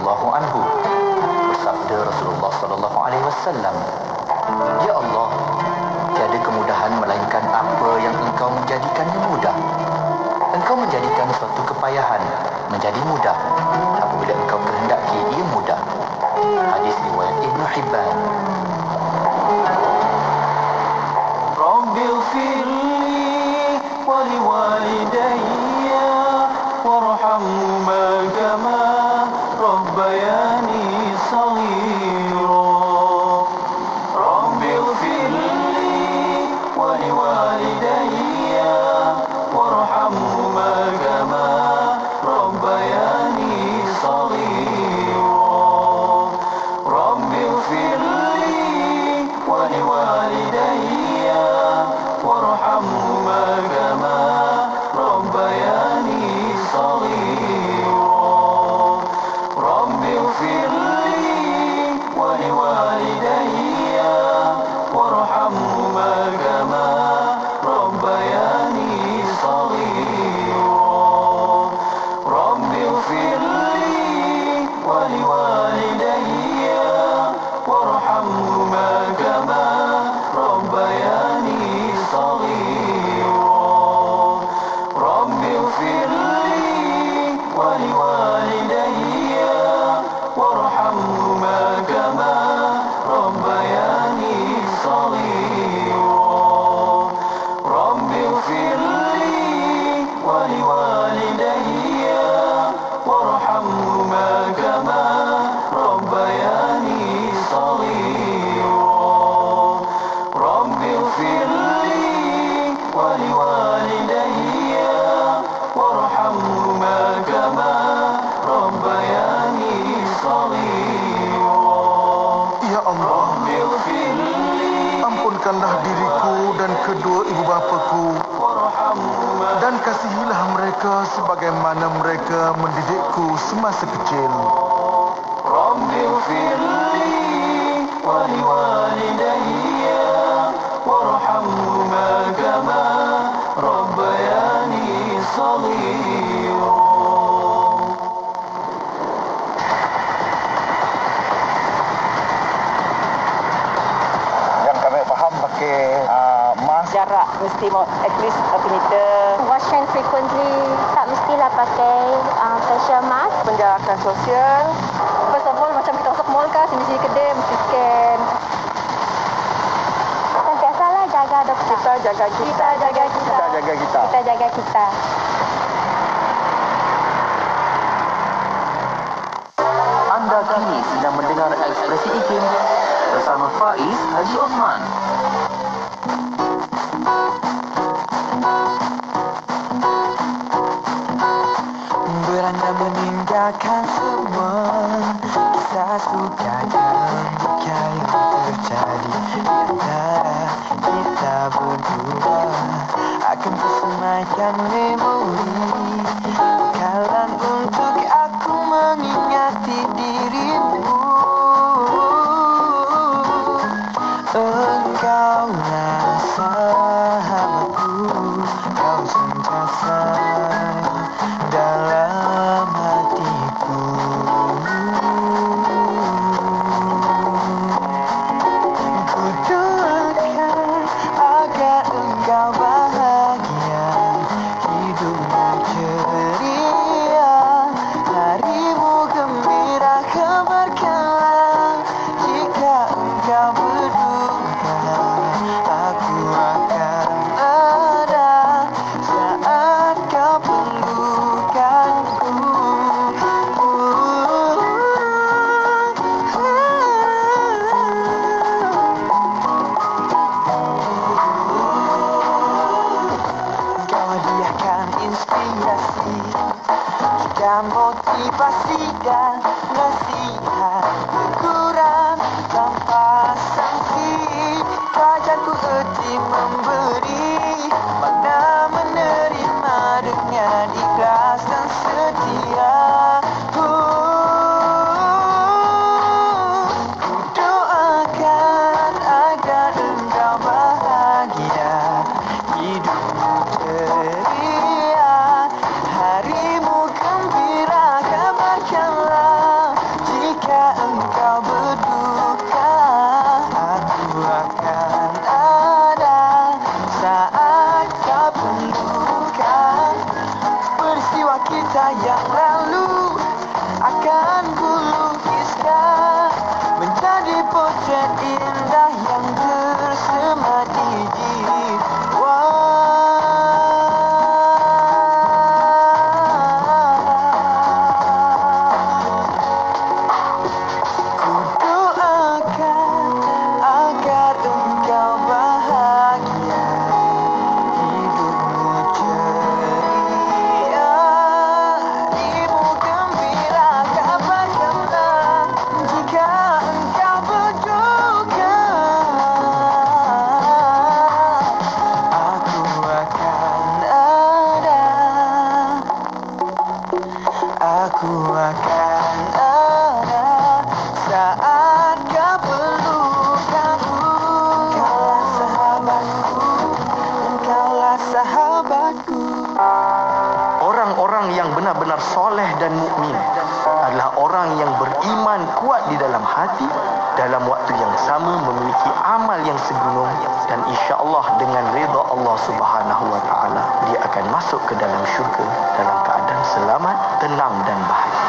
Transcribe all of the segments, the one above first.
radhiyallahu anhu. Bersabda Rasulullah sallallahu alaihi wasallam, "Ya Allah, tiada kemudahan melainkan apa yang Engkau menjadikannya mudah. Engkau menjadikan suatu kepayahan menjadi mudah apabila Engkau kehendaki ia mudah." Hadis riwayat Ibnu Hibban. Rabbil firli wa liwalidayya warhamhuma kama rabbayani shaghira. Rabbil firli wa liwalidayya warhamhuma kama rabbayani shaghira. Rabbil firli wa liwalidayya warhamhuma kama rabbayani shaghira. Rabbil firli wa liwalidayya warhamhuma kama rabbayani shaghira. Rabbil firli wa liwalidayya warhamhuma kama rabbayani shaghira. Rabbil firli wa liwalidayya warhamhuma kama rabbayani shaghira. Rabbil firli wa liwalidayya warhamhuma kama rabbayani shaghira. Rabbil firli wa liwalidayya warhamhuma kama rabbayani shaghira. Ya Allah, ampunkanlah diriku dan kedua ibu bapaku, dan kasihilah mereka sebagaimana mereka mendidikku semasa kecil. Rabbil firli wa liwalidayya warhamhuma kama rabbayani shaghira. Yang kami faham pakai mask. Jarak mesti at least 1 meter. Wash hand frequently. Tak mestilah pakai facial mask. Penjarakan sosial. First of all, macam kita masuk mall kan, sini-sini kedai mesti scan. Sentiasalah jaga doktor. Kita jaga kita. Kita jaga kita. Kita jaga kita. Kita jaga kita. Anda kini sedang mendengar Ekspresi Iklim bersama Faiz Haji Osman. Beranda meninggalkan semua kisah suka dan duka yang terjadi di antara kita berdua. Akan kusemaikan memori bekalan untuk aku mengingati dirimu. Engkaulah sahabatku, kau sentiasa dalam hatiku. Ku doakan agar engkau bahagia, hidupmu ceria, harimu gembira, keberkahan. Jika engkau berduka, aku akan ada saat kau perlukanku. Kau hadiahkan inspirasi, juga motivasi dan nasihat, teguran tanpa sanksi. Fajarku erti memberi makna, menerima dengan ikhlas dan setia. Ku doakan agar engkau bahagia, hidupmu ceria, harimu gembira, kabarkanlah orang yang beriman kuat di dalam hati, dalam waktu yang sama memiliki amal yang segunung, dan insya-Allah dengan redha Allah Subhanahu wa taala dia akan masuk ke dalam syurga dalam keadaan selamat, tenang dan bahagia.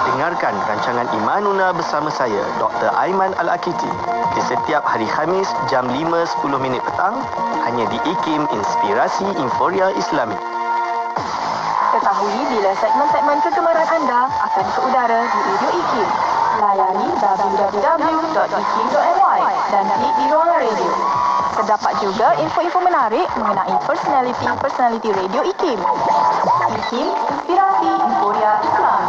Dengarkan rancangan Imanuna bersama saya, Dr. Aiman Al-Akiti, di setiap hari Khamis jam 5.10 petang hanya di IKIM Inspirasi Inforia Islami. Ketahui bila segmen-segmen kegemaran anda akan ke udara di Radio IKIM. Layari www.ikim.my dan klik di ruangan radio. Terdapat juga info-info menarik mengenai personaliti Radio IKIM. IKIM Inspirasi Inforia Islam.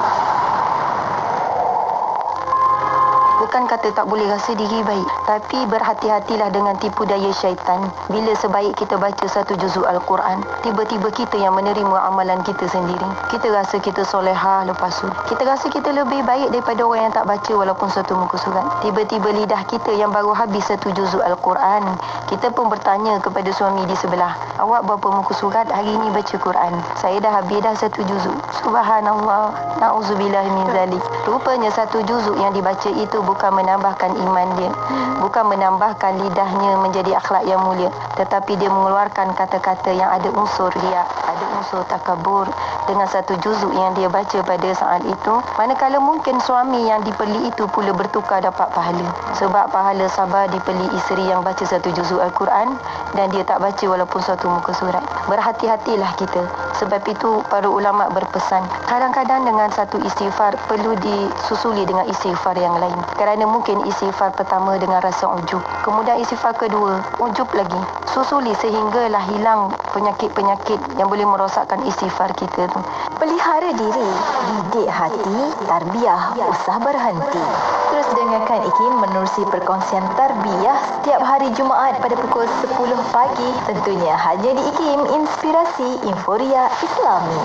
Bukan kata tak boleh rasa diri baik, tapi berhati-hatilah dengan tipu daya syaitan. Bila sebaik kita baca satu juzuk Al-Quran, tiba-tiba kita yang menerima amalan kita sendiri. Kita rasa kita solehah lepas tu. Kita rasa kita lebih baik daripada orang yang tak baca walaupun satu muka surat. Tiba-tiba lidah kita yang baru habis satu juzuk Al-Quran, kita pun bertanya kepada suami di sebelah, awak berapa muka surat hari ini baca Quran? Saya dah habis dah satu juzuk. Subhanallah, na'udzubillah min zalik. Rupanya satu juzuk yang dibaca itu bukan menambahkan iman dia, bukan menambahkan lidahnya menjadi akhlak yang mulia, tetapi dia mengeluarkan kata-kata yang ada unsur riak, ada unsur takabur dengan satu juzuk yang dia baca pada saat itu. Manakala mungkin suami yang dipeli itu pula bertukar dapat pahala, sebab pahala sabar dipeli isteri yang baca satu juzuk Al-Quran dan dia tak baca walaupun satu muka surat. Berhati-hatilah kita. Sebab itu para ulama berpesan, kadang-kadang dengan satu istighfar perlu disusuli dengan istighfar yang lain. Kerana mungkin istighfar pertama dengan rasa ujub, kemudian istighfar kedua ujub lagi, susuli sehinggalah hilang penyakit-penyakit yang boleh merosakkan istighfar kita tu. Pelihara diri, didik hati, tarbiyah usah berhenti. Terus dengarkan IKIM menerusi perkongsian tarbiyah setiap hari Jumaat pada pukul 10 pagi, tentunya hanya di IKIM Inspirasi Inforia Islami.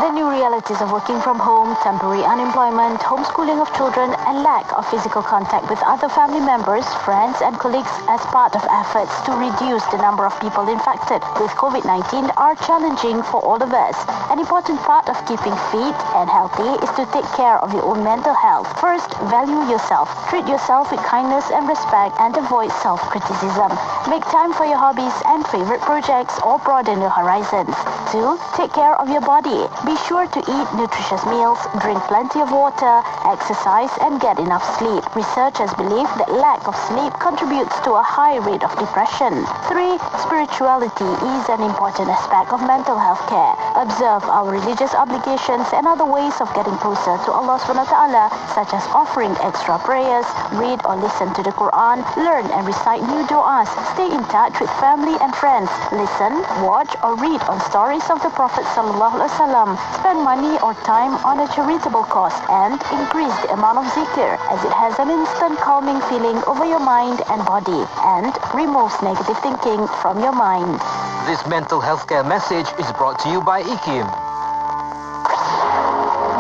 The new realities of working from home, temporary unemployment, homeschooling of children, and lack of physical contact with other family members, friends, and colleagues as part of efforts to reduce the number of people infected with COVID-19 are challenging for all of us. An important part of keeping fit and healthy is to take care of your own mental health. First, value yourself. Treat yourself with kindness and respect and avoid self-criticism. Make time for your hobbies and favorite projects or broaden your horizons. 2. Take care of your body. Be sure to eat nutritious meals, drink plenty of water, exercise, and get enough sleep. Researchers believe that lack of sleep contributes to a high rate of depression. 3. Spirituality is an important aspect of mental health care. Observe our religious obligations and other ways of getting closer to Allah SWT, such as offering extra prayers, read or listen to the Quran, learn and recite new du'as, stay in touch with family and friends, listen, watch or read on stories of the Prophet ﷺ, spend money or time on a charitable cause, and increase the amount of zikr, as it has an instant calming feeling over your mind and body, and removes negative thinking from your mind. This mental health care message is brought to you by IKIM.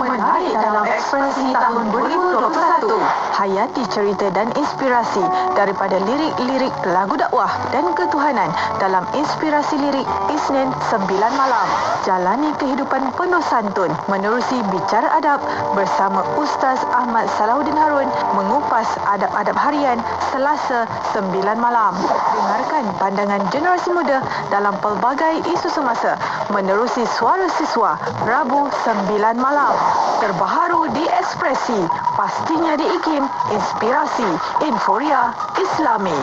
Menarik dalam ekspresi tahun 2021. Hayati cerita dan inspirasi daripada lirik-lirik lagu dakwah dan ketuhanan dalam Inspirasi Lirik Isnin 9 malam. Jalani kehidupan penuh santun menerusi Bicara Adab bersama Ustaz Ahmad Salahuddin Harun mengupas adab-adab harian Selasa 9 malam. Dengarkan pandangan generasi muda dalam pelbagai isu semasa menerusi Suara Siswa Rabu 9 malam. Terbaharu di Ekspresi, pastinya di IKIM Inspirasi Inforia Islami.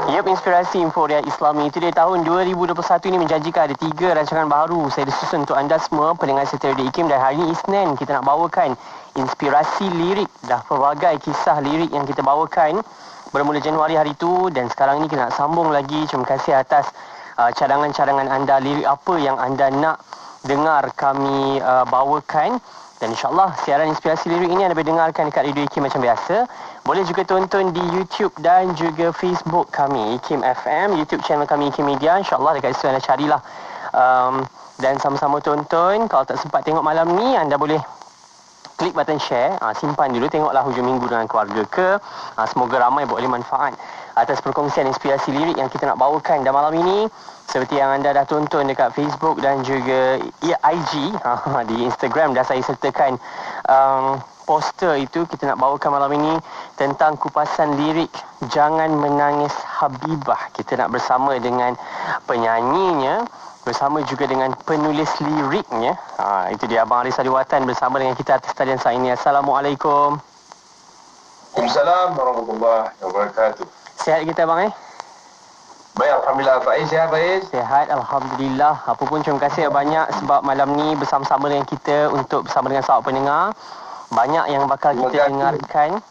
Yep, Inspirasi Inforia Islami itu dia tahun 2021 ini menjanjikan ada 3 rancangan baru saya disusun untuk anda semua pendengar setia di IKIM, dan hari ini Isnin kita nak bawakan Inspirasi Lirik. Dah pelbagai kisah lirik yang kita bawakan bermula Januari hari itu, dan sekarang ini kita nak sambung lagi. Terima kasih atas cadangan-cadangan anda, lirik apa yang anda nak dengar kami bawakan. Dan insyaAllah siaran Inspirasi Lirik ini anda boleh dengarkan dekat Radio IKIM macam biasa. Boleh juga tonton di YouTube dan juga Facebook kami, IKIM FM, YouTube channel kami IKIM Media. InsyaAllah dekat situ anda carilah dan sama-sama tonton. Kalau tak sempat tengok malam ni, anda boleh klik button share, simpan dulu, tengoklah hujung minggu dengan keluarga ke. Semoga ramai boleh manfaat atas perkongsian inspirasi lirik yang kita nak bawakan. Dan malam ini, seperti yang anda dah tonton dekat Facebook dan juga IG, di Instagram dah saya sertakan poster itu, kita nak bawakan malam ini tentang kupasan lirik Jangan Menangis Habibah. Kita nak bersama dengan penyanyinya, bersama juga dengan penulis liriknya. Itu dia Abang Aris Adiwatan bersama dengan kita atas talian saat ini. Assalamualaikum. Waalaikumsalam warahmatullahi wabarakatuh. Sihat kita bang Baik, Alhamdulillah. Faiz, sihat Faiz? Sihat, Alhamdulillah. Apa pun terima kasih banyak sebab malam ni bersama-sama dengan kita untuk bersama dengan sahabat pendengar. Banyak yang bakal kita dengarkan.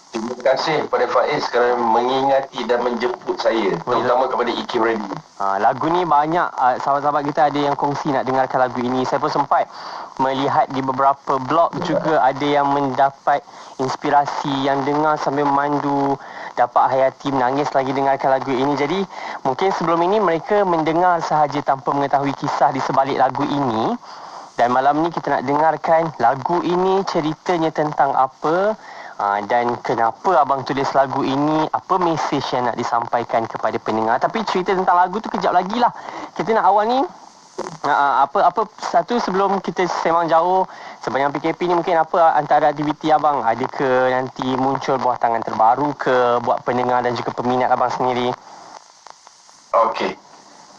Terima kasih kepada Faiz kerana mengingati dan menjemput saya, terutama kepada IKIM Radio. Lagu ni banyak sahabat-sahabat kita ada yang kongsi nak dengarkan lagu ini. Saya pun sempat melihat di beberapa blog juga ada yang mendapat inspirasi, yang dengar sambil memandu, dapat hayati menangis lagi dengarkan lagu ini. Jadi mungkin sebelum ini mereka mendengar sahaja tanpa mengetahui kisah di sebalik lagu ini. Dan malam ni kita nak dengarkan lagu ini ceritanya tentang apa, dan kenapa abang tulis lagu ini, apa mesej yang nak disampaikan kepada pendengar. Tapi cerita tentang lagu tu kejap lagi lah. Kita nak awal ni apa satu sebelum kita sembang jauh sepanjang PKP ni, mungkin apa antara aktiviti abang? Ada ke nanti muncul buah tangan terbaru ke buat pendengar dan juga peminat abang sendiri? Okey.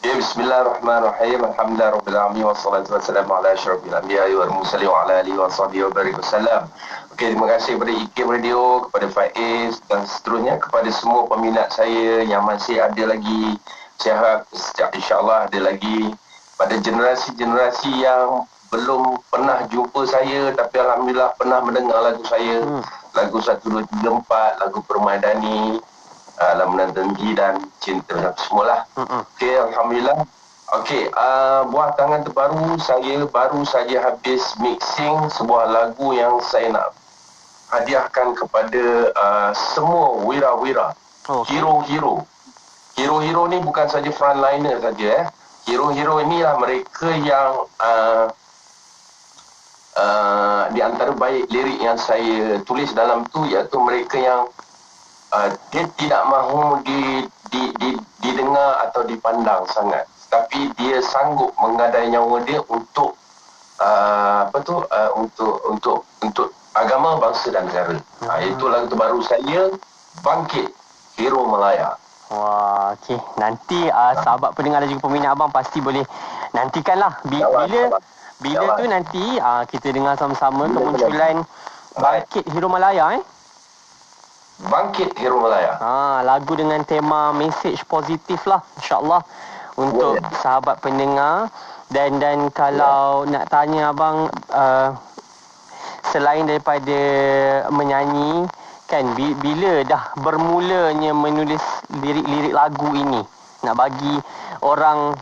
Ya, bismillahirrahmanirrahim. Alhamdulillahirrahmanirrahim. Wassalatu wassalamu ala asyrafil anbiya'i wal mursalin wa ala alihi wa sahbihi wa barik wasallam. Okey, terima kasih kepada IKIM Radio, kepada Faiz dan seterusnya, kepada semua peminat saya yang masih ada lagi sihat, insya-Allah ada lagi, pada generasi-generasi yang belum pernah jumpa saya tapi alhamdulillah pernah mendengar lagu saya. Lagu 1 2 3 4, lagu Permadani, Lamunan Tinggi dan Cinta dan semualah. Okey, alhamdulillah. Okey, buah tangan terbaru, saya baru saja habis mixing sebuah lagu yang saya nak hadiahkan kepada semua wira-wira, hero-hero. Hero-hero ni bukan saja frontliner saja. Hero-hero inilah mereka yang di antara baik lirik yang saya tulis dalam tu, iaitu mereka yang dia tidak mahu didengar atau dipandang sangat, tapi dia sanggup menggadai nyawa dia untuk untuk agama, bangsa dan negara. Itu lagu terbaru saya, Bangkit, Hero Melaya. Wah, okey. Nanti sahabat pendengar dan juga peminat abang pasti boleh nantikanlah bila tu nanti kita dengar sama-sama kemunculan Bangkit Hero Melaya Bangkit Hero Melaya. Lagu dengan tema mesej positif lah, insya-Allah untuk sahabat pendengar. Dan kalau nak tanya abang, selain daripada menyanyi kan, bila dah bermulanya menulis lirik-lirik lagu ini, nak bagi orang,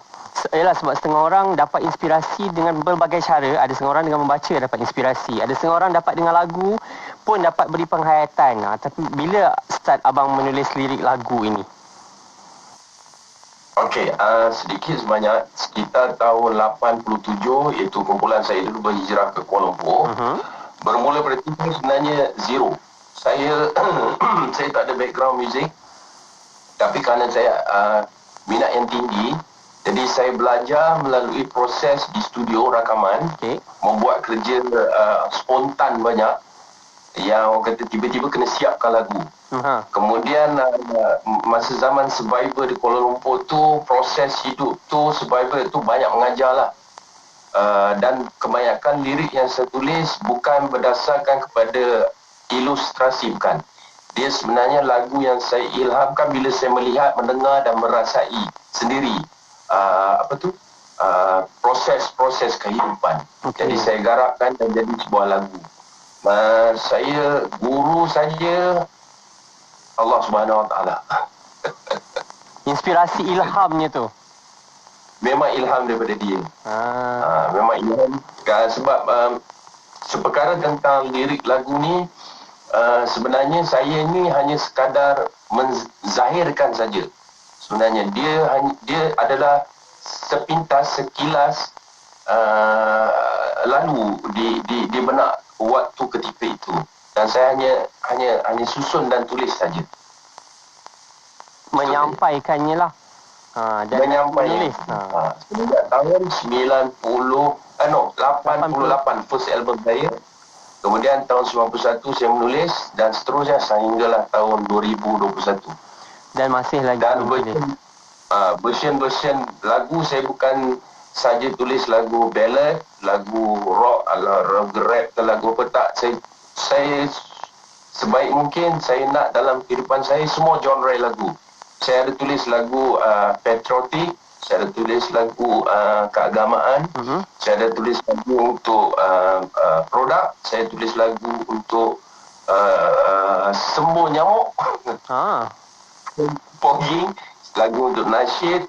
sebab setengah orang dapat inspirasi dengan berbagai cara. Ada setengah orang dengan membaca dapat inspirasi, ada setengah orang dapat dengan lagu pun dapat beri penghayatan. Tapi bila start abang menulis lirik lagu ini? Okey, sedikit sebanyak sekitar tahun 87, iaitu kumpulan saya dulu berhijrah ke Kuala Lumpur. Bermula pada itu sebenarnya zero. Saya saya tak ada background muzik, tapi kerana saya minat yang tinggi, jadi saya belajar melalui proses di studio rakaman, membuat kerja spontan banyak, yang orang kata tiba-tiba kena siapkan lagu. Kemudian masa zaman Survivor di Kuala Lumpur tu, proses hidup tu, Survivor tu banyak mengajarlah. Dan kebanyakan lirik yang saya tulis bukan berdasarkan kepada ilustrasi, bukan. Dia sebenarnya lagu yang saya ilhamkan bila saya melihat, mendengar dan merasai sendiri proses kehidupan. Jadi saya garapkan dan jadi sebuah lagu. Saya guru saja Allah Subhanahu Wa Taala. Inspirasi ilhamnya tu memang ilham daripada dia. Memang ilham, sebab seperkara tentang lirik lagu ni, sebenarnya saya ni hanya sekadar menzahirkan saja. Sebenarnya dia adalah sepintas, sekilas selalu di benak waktu ketika itu. Dan saya hanya susun dan tulis saja. Menyampaikannya lah. Dan menyampaikan. Sejak tahun 88 first album saya. Kemudian tahun 91 saya menulis dan seterusnya sehinggalah tahun 2021. Dan masih lagi menulis. Version lagu saya bukan saja tulis lagu ballad, lagu rock, lagu rap, lagu apa tak. Saya sebaik mungkin saya nak dalam kehidupan saya semua genre lagu. Saya ada tulis lagu patriotik, saya ada tulis lagu keagamaan, saya ada tulis lagu untuk produk, saya tulis lagu untuk sembuh nyamuk, fogging, lagu untuk nasyid,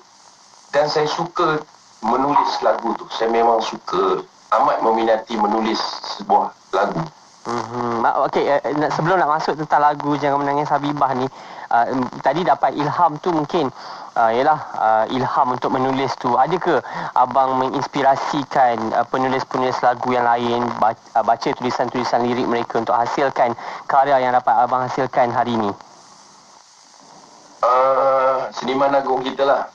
dan saya suka menulis lagu tu. Saya memang suka amat meminati menulis sebuah lagu. Okey, sebelum nak masuk tentang lagu Jangan Menangis Habibah ni, tadi dapat ilham tu mungkin ilham untuk menulis tu. Ada ke abang menginspirasikan penulis-penulis lagu yang lain baca tulisan-tulisan lirik mereka untuk hasilkan karya yang dapat abang hasilkan hari ini? Seniman agung kita lah,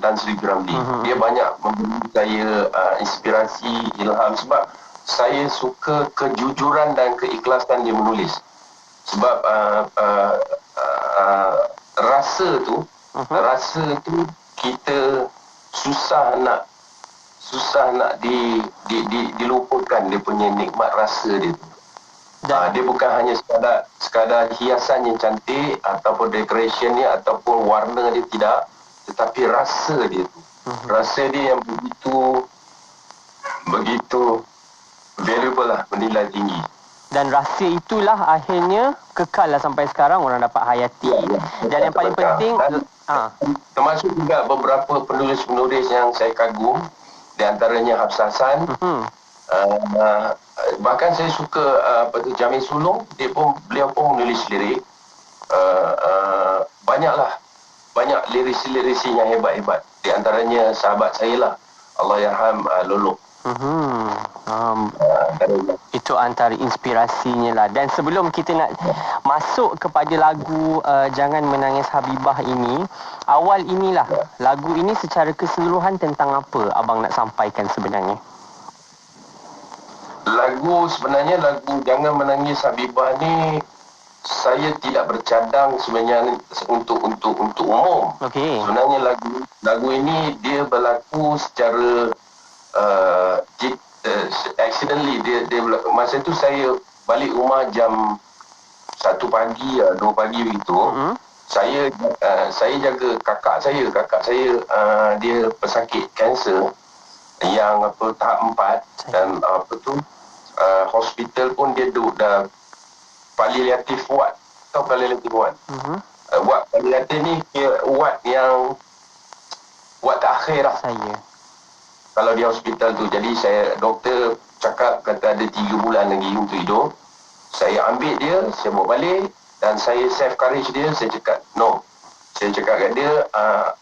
Tan Sri P. Ramlee. Dia banyak memberi saya inspirasi, ilham, sebab saya suka kejujuran dan keikhlasan dia menulis. Sebab rasa tu kita susah nak dilupakan dia punya nikmat rasa dia tu. Dia bukan hanya sekadar hiasan yang cantik ataupun decorationnya ataupun warna dia, tidak, tetapi rasa dia tu. Rasa dia yang begitu valuable lah, bernilai tinggi. Dan rahsia itulah akhirnya kekal lah sampai sekarang, orang dapat hayati. Dan yang paling penting, termasuk juga beberapa penulis-penulis yang saya kagum, di antaranya Habs Hassan. Bahkan saya suka Jamil Sulong, beliau pun menulis lirik. Banyak lirisi-lirisi yang hebat-hebat. Di antaranya sahabat saya lah, Allahyarham Lolo. Itu antara inspirasinya lah. Dan sebelum kita nak masuk kepada lagu Jangan Menangis Habibah ini, awal inilah lagu ini secara keseluruhan tentang apa abang nak sampaikan sebenarnya? Lagu Jangan Menangis Habibah ni saya tidak bercadang sebenarnya untuk umum. Sebenarnya lagu ini dia berlaku secara accidentally. Dia masa tu saya balik rumah jam 1 pagi 2 pagi begitu. Saya jaga kakak saya, dia pesakit kanser yang tahap 4 dan hospital pun dia duduk dah palliative ward. Tahu palliative ward? Ward palliative ni ward yang ward terakhir lah kalau di hospital tu. Jadi doktor cakap kata ada 3 bulan lagi untuk hidup. Saya ambil dia, saya bawa balik dan saya save courage dia. Saya cakap no, saya cakap kat dia,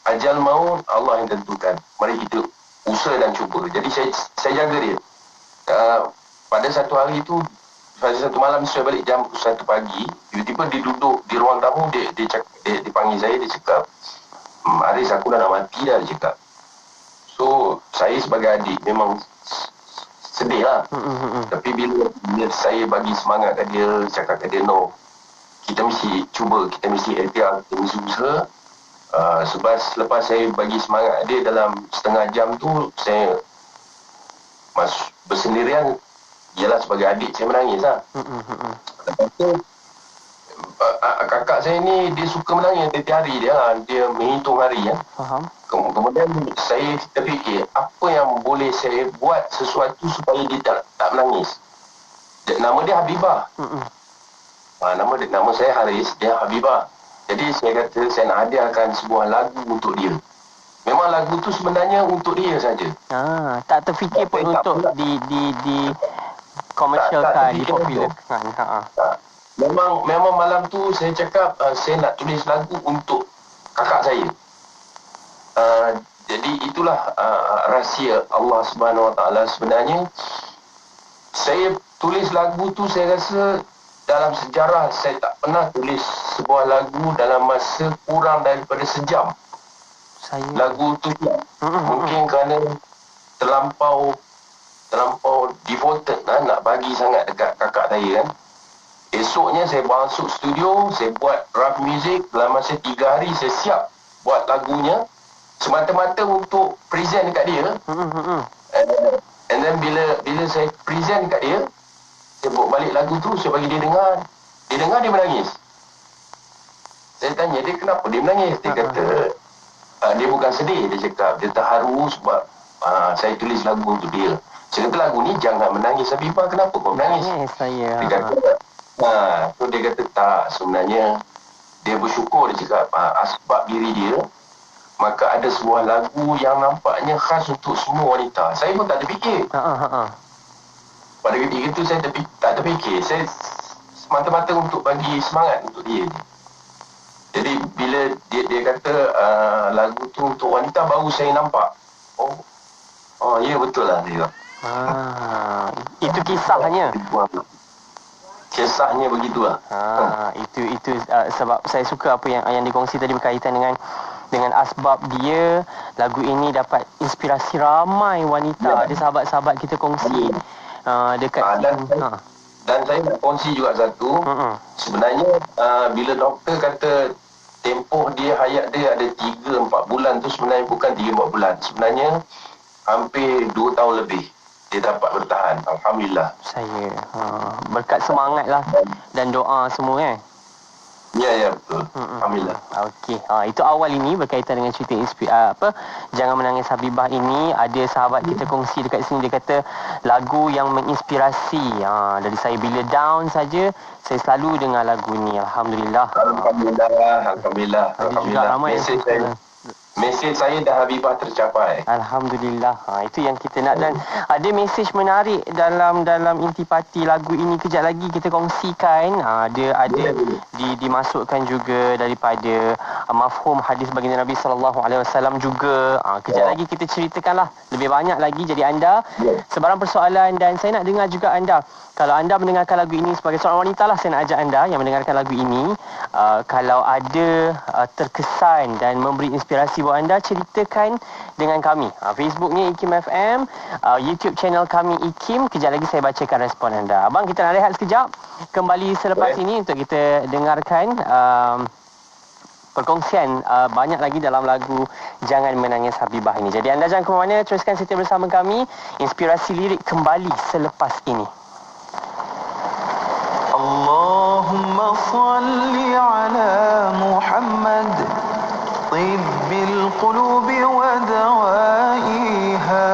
ajal maut Allah yang tentukan, mari kita usaha dan cuba. Jadi saya jaga dia. Pada satu hari tu, pada satu malam saya balik jam 1 pagi, tiba-tiba dia duduk di ruang tamu, dia panggil saya, dia cakap, Aris, aku dah nak mati dah, dia cakap. So saya sebagai adik memang sedih lah. Tapi bila saya bagi semangat kat dia, cakap kat dia, no, kita mesti cuba, kita mesti ikhtiar, kita mesti usaha. Sebab selepas saya bagi semangat dia dalam setengah jam tu, saya bersendirian. Ialah sebagai adik saya menangis lah. Lepas tu kakak saya ni dia suka menangis setiap hari dia menghitung hari ya. Kemudian saya terfikir apa yang boleh saya buat sesuatu supaya dia tak menangis. Nama dia Habibah. Nama saya Haris, dia Habibah. Jadi saya kata saya nak hadiahkan sebuah lagu untuk dia. Memang lagu tu sebenarnya untuk dia saja. Tak terfikir pun untuk di komersialkan, dipopularkan. Memang malam tu saya cakap saya nak tulis lagu untuk kakak saya. Jadi itulah rahsia Allah Subhanahu Wa Taala sebenarnya. saya tulis lagu tu, saya rasa dalam sejarah saya tak pernah tulis sebuah lagu dalam masa kurang daripada sejam. Lagu tu mungkin kerana terlampau devoted nak bagi sangat dekat kakak saya kan. Esoknya saya masuk studio, saya buat rough music. Dalam masa 3 hari saya siap buat lagunya semata-mata untuk present dekat dia. And then bila saya present dekat dia, saya bawa balik lagu tu, saya bagi dia dengar. Dia dengar, dia menangis. Saya tanya dia kenapa dia menangis. Dia kata dia bukan sedih, dia cakap dia terharu sebab saya tulis lagu untuk dia. Saya kata lagu ni jangan menangis Habibah, kenapa kau menangis? Dia kata so dia kata tak, sebenarnya dia bersyukur, dia cakap asbab diri dia, maka ada sebuah lagu yang nampaknya khas untuk semua wanita. Saya pun tak terfikir. Pada ketika itu saya tak terfikir. Saya semata-mata untuk bagi semangat untuk dia. Jadi bila dia kata lagu tu untuk wanita, baru saya nampak. Oh ya, betul lah dia. Itu kisahnya. Kisahnya begitulah. Itu sebab saya suka apa yang dikongsi tadi berkaitan dengan asbab dia lagu ini dapat inspirasi ramai wanita. Ada sahabat-sahabat kita kongsi dekat dan saya nak kongsi juga satu. Sebenarnya bila doktor kata tempoh dia, hayat dia ada 3-4 bulan tu, sebenarnya bukan 3-4 bulan. Sebenarnya hampir 2 tahun lebih dia dapat bertahan. Alhamdulillah. Saya berkat semangat lah dan doa semua Ya betul. Alhamdulillah. Okey. Itu awal ini berkaitan dengan cerita Jangan Menangis Habibah ini. Ada sahabat kita kongsi dekat sini, dia kata lagu yang menginspirasi. Dari saya bila down saja, saya selalu dengar lagu ni. Alhamdulillah. Alhamdulillah. Ada juga ramai yang suka. Mesej saya dah Habibah tercapai. Alhamdulillah. Itu yang kita nak. Dan ada mesej menarik dalam intipati lagu ini. Kejap lagi kita kongsikan. Ada dimasukkan juga daripada mafhum hadis baginda Nabi SAW juga. Kejap lagi kita ceritakanlah lebih banyak lagi. Jadi anda sebarang persoalan, dan saya nak dengar juga anda. Kalau anda mendengarkan lagu ini sebagai seorang wanita lah, saya nak ajak anda yang mendengarkan lagu ini, kalau ada terkesan dan memberi inspirasi buat anda, ceritakan dengan kami. Facebooknya IKIM FM, YouTube channel kami IKIM. Kejap lagi saya bacakan respon anda. Abang, kita nak rehat sekejap. Kembali selepas ini untuk kita dengarkan perkongsian banyak lagi dalam lagu Jangan Menangis Habibah ini. Jadi anda jangan ke mana-mana, teruskan setia bersama kami. Inspirasi lirik kembali selepas ini. Allahumma salli ala Muhammad tibbil qulubi wa dawaiha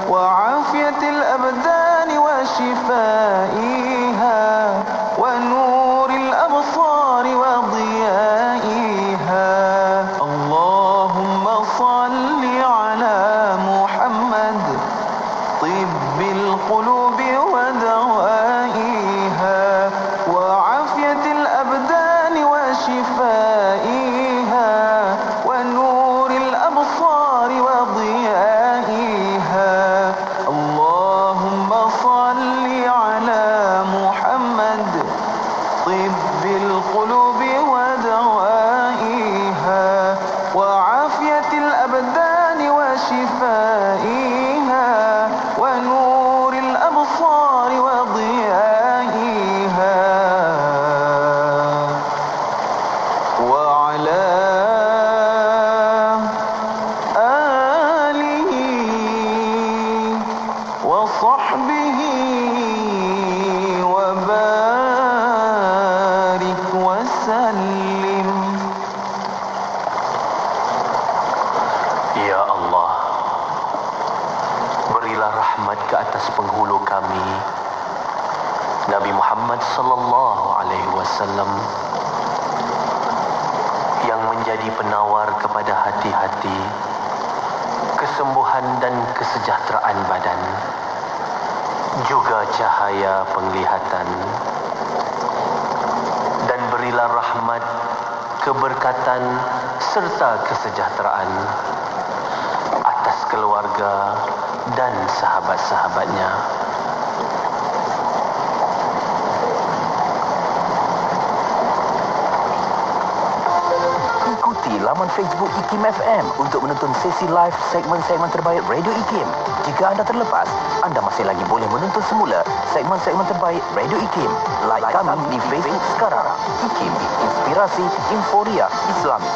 wa afiyatil abdani wa shifaiha wa nuril absari wa diyaiha. Allahumma salli ala Muhammad tibbil qulubi wa dawaiha وعافية الأبدان وشفائها ونور الأبصار وضيائها. اللهم صل على محمد طب القلوب ودوائها وعافية الأبدان وشفائها ونور الأبصار وضيائها. وصحبه وبارك وسلم. Ya Allah, berilah rahmat ke atas penghulu kami, Nabi Muhammad sallallahu alaihi wasallam, yang menjadi penawar kepada hati-hati, kesembuhan dan kesejahteraan badan, juga cahaya penglihatan. Dan berilah rahmat, keberkatan serta kesejahteraan atas keluarga dan sahabat-sahabatnya. laman Facebook IKIM FM untuk menonton sesi live segmen-segmen terbaik Radio IKIM. Jika anda terlepas, anda masih lagi boleh menonton semula segmen-segmen terbaik Radio IKIM. Like kami di Facebook sekarang. IKIM, Inspirasi Inforia Islami.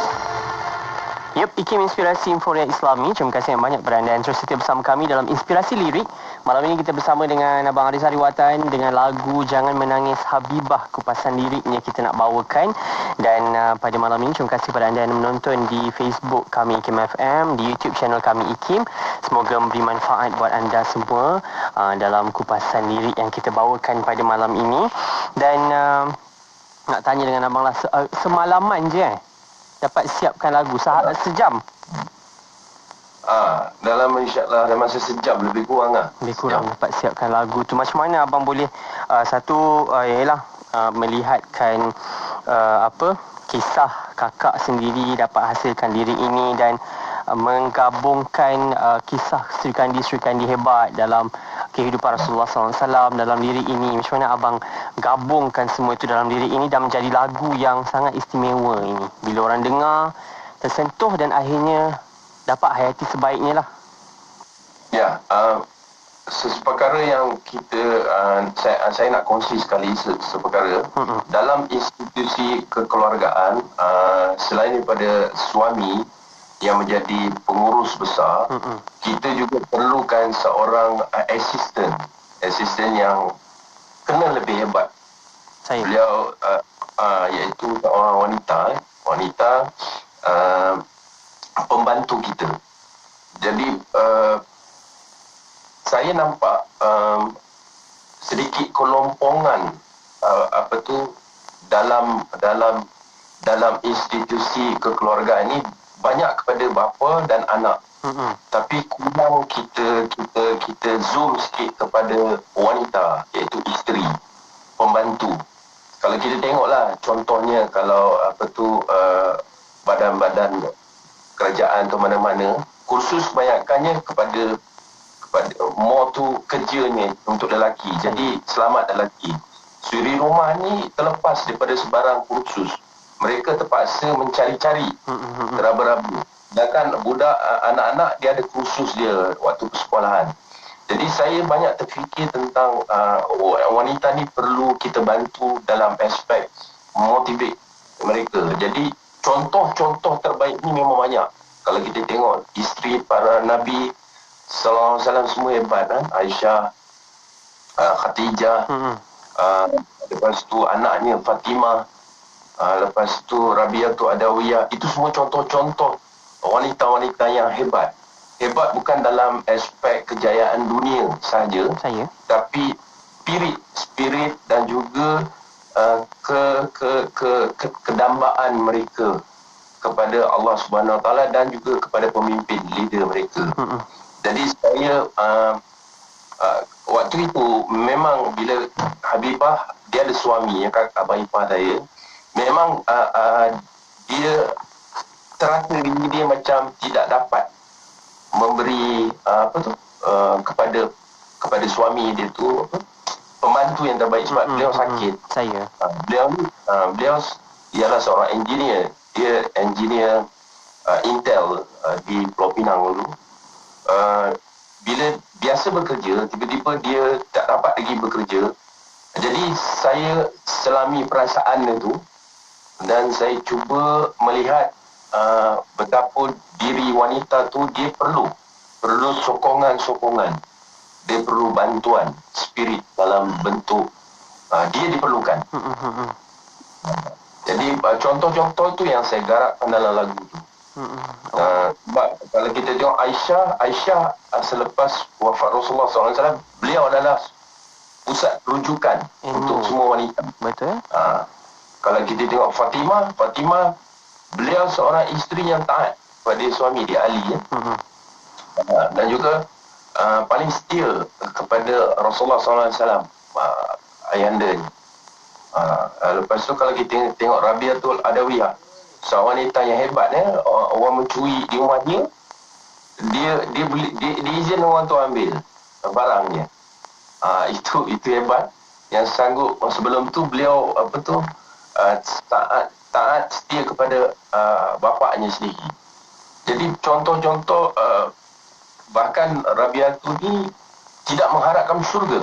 Yup, IKIM Inspirasi Inforia Islami. Terima kasih yang banyak kepada anda yang terus setia bersama kami dalam Inspirasi Lirik. Malam ini kita bersama dengan Abang Aris Hariwatan dengan lagu Jangan Menangis Habibah, kupasan liriknya kita nak bawakan. Dan pada malam ini terima kasih kepada anda yang menonton di Facebook kami IKIM FM, di YouTube channel kami IKIM. Semoga memberi manfaat buat anda semua dalam kupasan lirik yang kita bawakan pada malam ini. Dan nak tanya dengan abang lah, semalaman je dapat siapkan lagu sejam? Dalam insyaAllah dalam masa sejam lebih kurang lah. Lebih kurang dapat siapkan lagu tu. Macam mana abang boleh melihatkan kisah kakak sendiri dapat hasilkan lirik ini dan menggabungkan kisah Sri Kandi hebat dalam kehidupan Rasulullah SAW dalam lirik ini. Macam mana abang gabungkan semua itu dalam lirik ini dan menjadi lagu yang sangat istimewa ini. Bila orang dengar, tersentuh dan akhirnya dapat hayati sebaiknya lah. Ya, seperkara yang kita saya nak kongsi sekali seperkara dalam institusi kekeluargaan, selain daripada suami yang menjadi pengurus besar, kita juga perlukan seorang asisten yang kena lebih hebat. Beliau iaitu seorang wanita pembantu kita. Jadi saya nampak sedikit kelompongan dalam institusi kekeluargaan ini, banyak kepada bapa dan anak. Tapi kurang kita zoom sikit kepada wanita, iaitu isteri, pembantu. Kalau kita tengoklah contohnya, kalau badan-badan kerajaan atau mana-mana, kursus kebanyakannya kepada more tu kerjanya untuk lelaki. Jadi selamat lelaki. Suri rumah ni terlepas daripada sebarang kursus. Mereka terpaksa mencari-cari teraba-raba. Sedangkan budak, anak-anak, dia ada kursus dia waktu persekolahan. Jadi saya banyak terfikir tentang wanita ni perlu kita bantu dalam aspek motivate mereka. Jadi contoh-contoh terbaik ni memang banyak. Kalau kita tengok isteri para Nabi Sallallahu Alaihi Wasallam semua hebat kan? Aisyah, Khadijah, lepas tu anaknya Fatimah, lepas tu Rabi'atul Adawiyah. Itu semua contoh-contoh wanita-wanita yang hebat. Hebat bukan dalam aspek kejayaan dunia saja, tapi spirit dan juga kedambaan mereka kepada Allah Subhanahu Wa Taala dan juga kepada pemimpin leader mereka. Jadi saya waktu itu memang bila Habibah dia ada suami, abang ipar saya, memang dia terasa diri dia macam tidak dapat memberi kepada suami dia tu pembantu yang terbaik sebab beliau sakit. Beliau ialah seorang engineer. Dia engineer Intel di Pulau Pinang dulu. Bila biasa bekerja, tiba-tiba dia tak dapat lagi bekerja. Jadi saya selami perasaan itu dan saya cuba melihat betapa diri wanita tu dia perlu sokongan, dia perlu bantuan spirit dalam bentuk dia diperlukan. Jadi contoh-contoh tu yang saya garapkan dalam lagu tu. Sebab kalau kita tengok Aisyah selepas wafat Rasulullah SAW, beliau adalah pusat rujukan untuk semua wanita. Betul. Kalau kita tengok Fatimah, beliau seorang isteri yang taat pada suami dia Ali dan juga paling setia kepada Rasulullah SAW, ayahanda ni. Lepas tu kalau kita tengok Rabi'atul Adawiyah, seorang wanita yang hebat, orang mencuri di rumahnya, dia izin orang tu ambil barangnya. Itu hebat. Yang sanggup. Sebelum tu beliau taat taat setia kepada bapaknya sendiri. Jadi contoh-contoh bahkan Rabi'atu ni tidak mengharapkan syurga.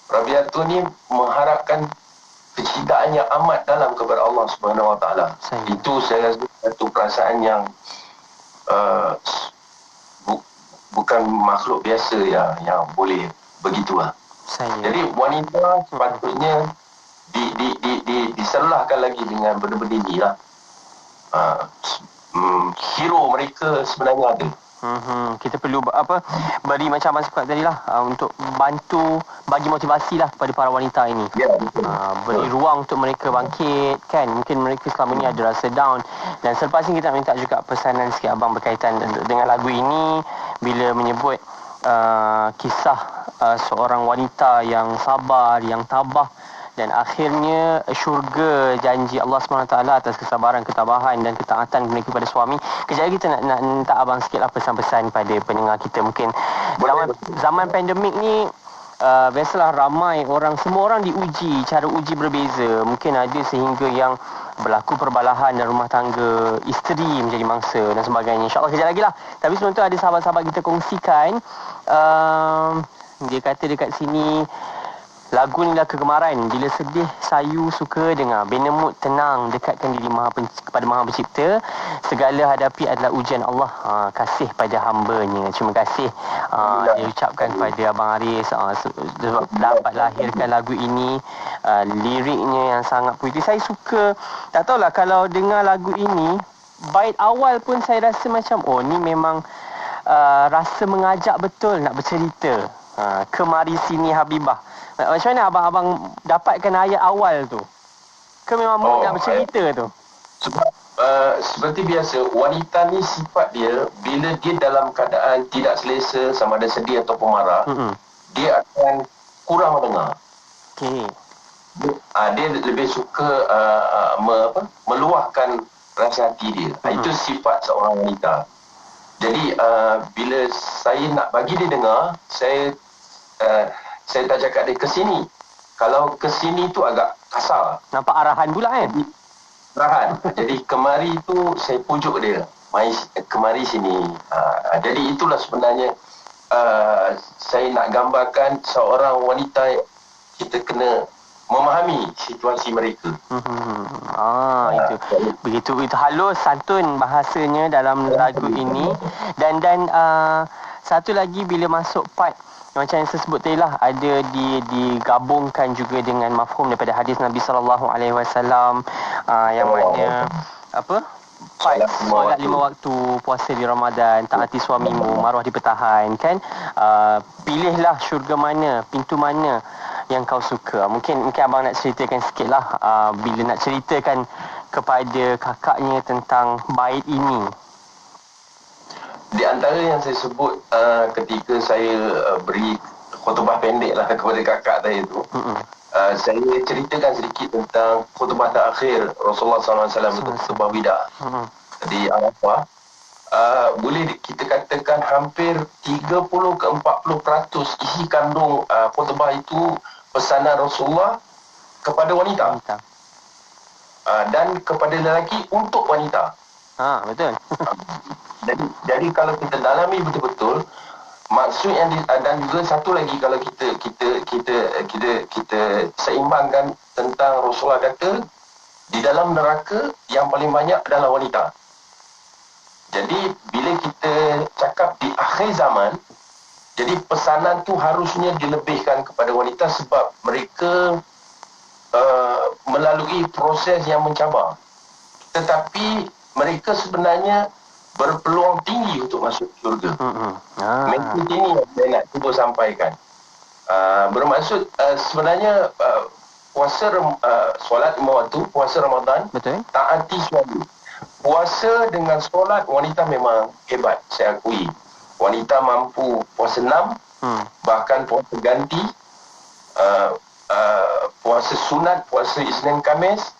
Rabi'atu ni mengharapkan kecintaannya amat dalam kepada Allah Subhanahu Wa Taala. Itu saya rasa satu perasaan yang bukan makhluk biasa yang boleh begitulah. Jadi wanita sepatutnya diserlahkan lagi dengan benda-benda ni lah. Hero mereka sebenarnya ada. Kita perlu beri macam Abang cakap tadi lah, untuk bantu bagi motivasi lah kepada para wanita ini. Beri ruang untuk mereka bangkit kan. Mungkin mereka selama ni ada rasa down. Dan selepas ni kita nak minta juga pesanan sikit Abang berkaitan dengan lagu ini, bila menyebut kisah seorang wanita yang sabar, yang tabah, dan akhirnya syurga janji Allah SWT atas kesabaran, ketabahan dan ketaatan mereka kepada suami. Kejap lagi kita nak minta Abang sikit lah pesan-pesan pada pendengar kita. Mungkin zaman pandemik ni biasalah ramai orang, semua orang diuji, cara uji berbeza. Mungkin ada sehingga yang berlaku perbalahan dalam rumah tangga, isteri menjadi mangsa dan sebagainya. InsyaAllah kejap lagi lah. Tapi sebelum tu ada sahabat-sahabat kita kongsikan, dia kata dekat sini, lagu ni dah kegemaran. Bila sedih, sayu suka dengar. Bina mood tenang, dekatkan diri kepada Maha Pencipta. Segala hadapi adalah ujian Allah. Kasih pada hambanya. Terima kasih. Dia ucapkan kepada Abang Aris sebab dapat lahirkan lagu ini. Liriknya yang sangat puitis. Saya suka, tak tahulah, kalau dengar lagu ini, bait awal pun saya rasa macam, oh ni memang rasa mengajak betul nak bercerita. Kemari sini Habibah. Macam mana abang-abang dapatkan ayat awal tu? Ke memang nak bercerita tu? Sebab seperti biasa, wanita ni sifat dia, bila dia dalam keadaan tidak selesa, sama ada sedih ataupun marah, dia akan kurang mendengar. Dia lebih suka meluahkan rasa hati dia. Itu sifat seorang wanita. Jadi bila saya nak bagi dia dengar, saya tak cakap dia ke sini. Kalau ke sini tu agak kasar. Nampak arahan pula kan? Arahan. Jadi kemari tu saya pujuk dia. Mari kemari sini. Jadi itulah sebenarnya saya nak gambarkan seorang wanita, kita kena memahami situasi mereka. Itu. Begitu halus, santun bahasanya dalam lagu ini. Dan satu lagi, bila masuk part macam yang saya sebut tadi lah, ada digabungkan juga dengan mafhum daripada hadis Nabi SAW, yang mana solat 5 waktu, puasa di Ramadan, taati suamimu, maruah dipertahankan. Pilihlah syurga mana, pintu mana yang kau suka. Mungkin abang nak ceritakan sikit lah, bila nak ceritakan kepada kakaknya tentang bait ini. Di antara yang saya sebut ketika saya beri khutbah pendek lah kepada kakak saya tu, saya ceritakan sedikit tentang khutbah terakhir Rasulullah SAW itu, khutbah wida di Arafah. Boleh kita katakan hampir 30 ke 40% isi kandung khutbah itu pesanan Rasulullah kepada wanita, dan kepada lelaki untuk wanita. Betul. Jadi kalau kita dalami betul-betul maksud yang dan juga satu lagi, kalau kita seimbangkan tentang Rasulullah kata di dalam neraka yang paling banyak adalah wanita. Jadi bila kita cakap di akhir zaman, jadi pesanan tu harusnya dilebihkan kepada wanita sebab mereka melalui proses yang mencabar. Tetapi mereka sebenarnya berpeluang tinggi untuk masuk syurga. Mesej ini yang saya nak cuba sampaikan. Bermaksud sebenarnya puasa solat 5 waktu, puasa Ramadan, taati suami. Puasa dengan solat, wanita memang hebat, saya akui. Wanita mampu puasa 6, bahkan puasa ganti, puasa sunat, puasa Isnin Khamis,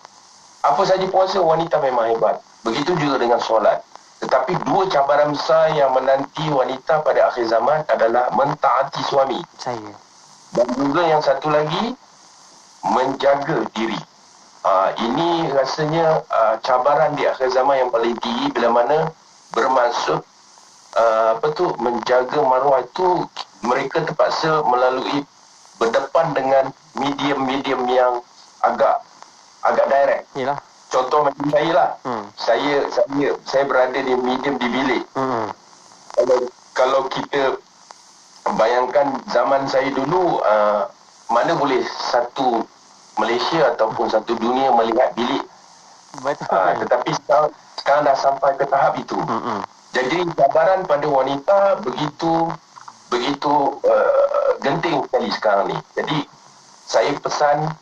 apa saja puasa, wanita memang hebat. Begitu juga dengan solat. Tetapi dua cabaran besar yang menanti wanita pada akhir zaman adalah mentaati suami. Dan juga yang satu lagi, menjaga diri. Ini rasanya cabaran di akhir zaman yang paling tinggi bila mana bermaksud menjaga maruah itu mereka terpaksa melalui berdepan dengan medium-medium yang agak direct. Yalah. Contoh macam saya lah. Saya berada di medium di bilik. Kalau kita bayangkan zaman saya dulu, mana boleh satu Malaysia ataupun satu dunia melihat bilik. Betul. Tetapi sekarang dah sampai ke tahap itu. Jadi cabaran pada wanita begitu genting sekali sekarang ni. Jadi saya pesan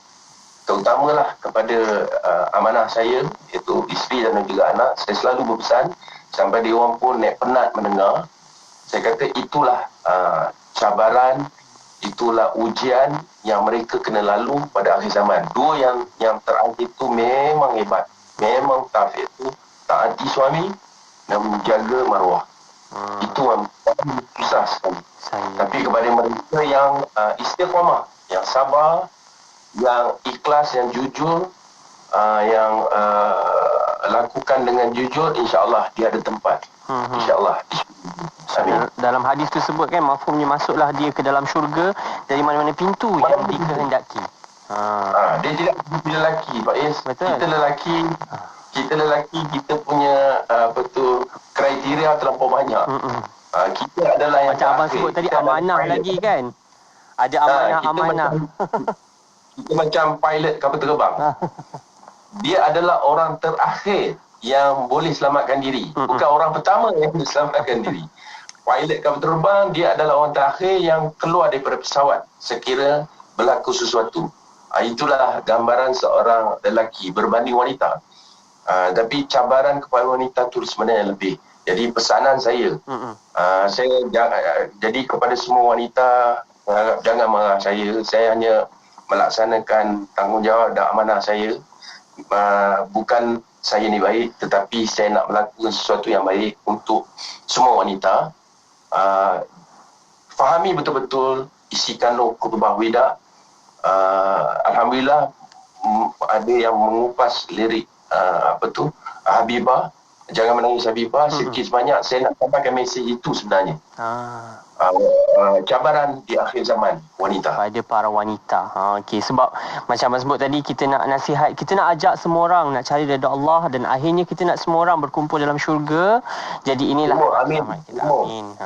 terutamalah kepada amanah saya, iaitu isteri dan juga anak, saya selalu berpesan sampai dia orang pun penat mendengar. Saya kata itulah cabaran, itulah ujian yang mereka kena lalu pada akhir zaman. Dua yang terakhir itu memang hebat. Memang tough, itu taati suami dan menjaga maruah. Itu yang susah sekali. Tapi kepada mereka yang istiqamah, yang sabar, yang ikhlas, yang jujur, yang lakukan dengan jujur, insya-Allah dia ada tempat. Insya-Allah. Dalam hadis tu sebut kan, mafhumnya masuklah dia ke dalam syurga dari mana-mana pintu yang dikehendaki. Dia tidak seperti lelaki, Pak Is. Betul. Kita lelaki kita punya kriteria terlampau banyak. Kita adalah yang macam abang sebut tadi, amanah lagi kan. Ada amanah. Kita macam pilot kapal terbang. Dia adalah orang terakhir yang boleh selamatkan diri. Bukan orang pertama yang boleh selamatkan diri. Pilot kapal terbang, dia adalah orang terakhir yang keluar daripada pesawat sekira berlaku sesuatu. Itulah gambaran seorang lelaki berbanding wanita. Tapi cabaran kepada wanita tu sebenarnya lebih. Jadi pesanan saya, jadi kepada semua wanita, jangan marah saya. Saya hanya melaksanakan tanggungjawab dan amanah saya. Bukan saya ni baik, tetapi saya nak melakukan sesuatu yang baik untuk semua wanita. Fahami betul-betul isi kandung khutbah wida. Alhamdulillah ada yang mengupas lirik Habibah, jangan menangis Habibah. Sikit sebanyak saya nak sampaikan mesej itu sebenarnya. Cabaran di akhir zaman wanita, pada para wanita. Okey, sebab macam abang sebut tadi, kita nak nasihat, kita nak ajak semua orang nak cari redha Allah, dan akhirnya kita nak semua orang berkumpul dalam syurga. Jadi inilah amin.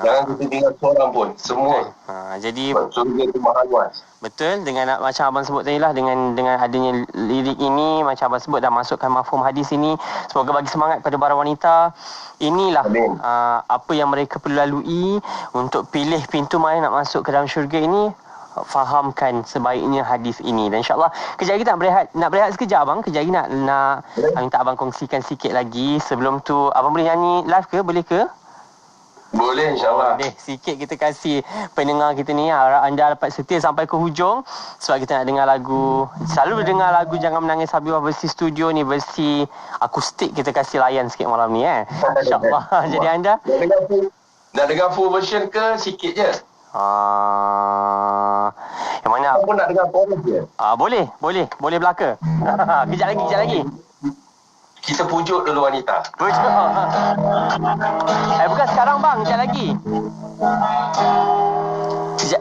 Jangan kita tinggal seorang pun, semua. Jadi syurga itu mahal luas. Betul, dengan macam abang sebut tadi lah, dengan adanya lirik ini, macam abang sebut dah masukkan mafhum hadis ini, semoga bagi semangat pada para wanita. Inilah apa yang mereka perlu lalui untuk pilih pintu mana nak masuk ke dalam syurga ini. Fahamkan sebaiknya hadis ini, dan insyaAllah kejap lagi nak berehat sekejap abang. Kejap lagi nak minta abang kongsikan sikit lagi. Sebelum tu abang boleh nyanyi live ke? Boleh ke? Boleh, insyaAllah. Sikit kita kasih pendengar kita ni, harap anda dapat setia sampai ke hujung, sebab kita nak dengar lagu, selalu dengar lagu Jangan Menangis Habibah versi studio ni, versi akustik kita kasih layan sikit malam ni InsyaAllah. Jadi anda nak dengar full version ke sikit je? Yang mana? Apa nak dengar chorus je? Boleh belaka. Kejap lagi. Kita pujuk dulu wanita. Pujuk. Bukan sekarang bang, kejap lagi.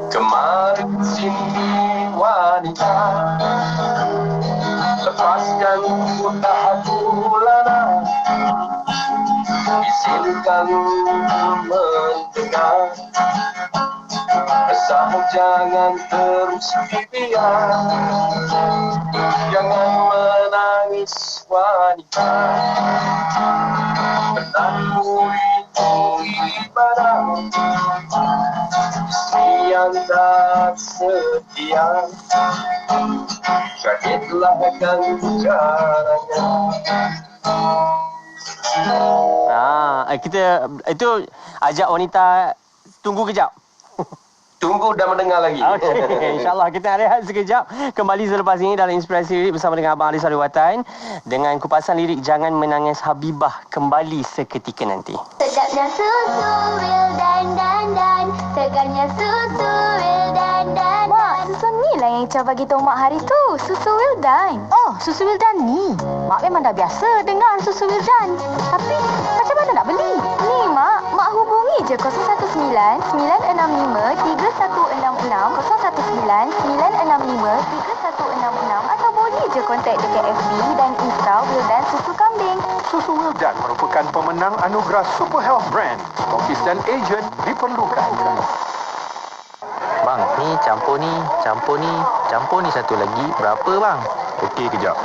Kemarin sini wanita, lepaskan tahan bulana, izinkan mendengar, resah jangan terus dibiar, jangan menangis wanita, menanggung itu ibadah, istri yang tak setia, sakitlah ganjarannya. Kita itu ajak wanita tunggu kejap. Tunggu dan mendengar lagi. Okay. InsyaAllah kita rehat sekejap. Kembali selepas ini dalam Inspirasi Lirik bersama dengan Abang Ali Sariwatan, dengan kupasan lirik Jangan Menangis Habibah kembali seketika nanti. Sedapnya susu wil dan. Segarnya susu wil dan. Susu ni lah yang Ica bagi tahu Mak hari tu. Susu Wildan. Oh, susu Wildan ni. Mak memang dah biasa dengar susu Wildan. Tapi, macam mana nak beli? Ni Mak hubungi je 019-965-3166 atau boleh je kontak dekat FB dan Insta Wildan Susu Kambing. Susu Wildan merupakan pemenang anugerah Super Health Brand. Stokis dan ejen diperlukan. Bang, ni campur ni satu lagi. Berapa bang? Okey, kejap.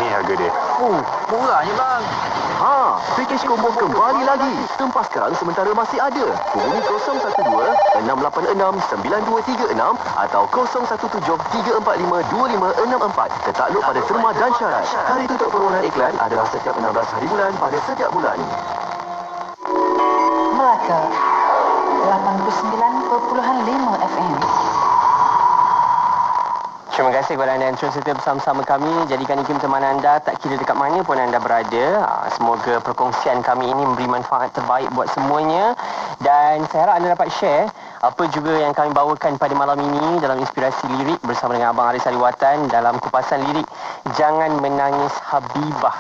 Ni harga dia. Murahnya bang. Package combo kembali lagi. Tempah sekarang sementara masih ada. Hubungi 012-686-9236 atau 017-345-2564. Tertakluk pada terma dan syarat. Hari tutup permohonan iklan adalah setiap 16 hari bulan pada setiap bulan. Melaka 89.5 FM. Terima kasih kepada anda yang terus setia bersama-sama kami. Jadikan IKIM teman anda tak kira dekat mana pun anda berada. Semoga perkongsian kami ini memberi manfaat terbaik buat semuanya. Dan saya harap anda dapat share apa juga yang kami bawakan pada malam ini dalam inspirasi lirik bersama dengan Abang Aris Aliwatan dalam kupasan lirik Jangan Menangis Habibah.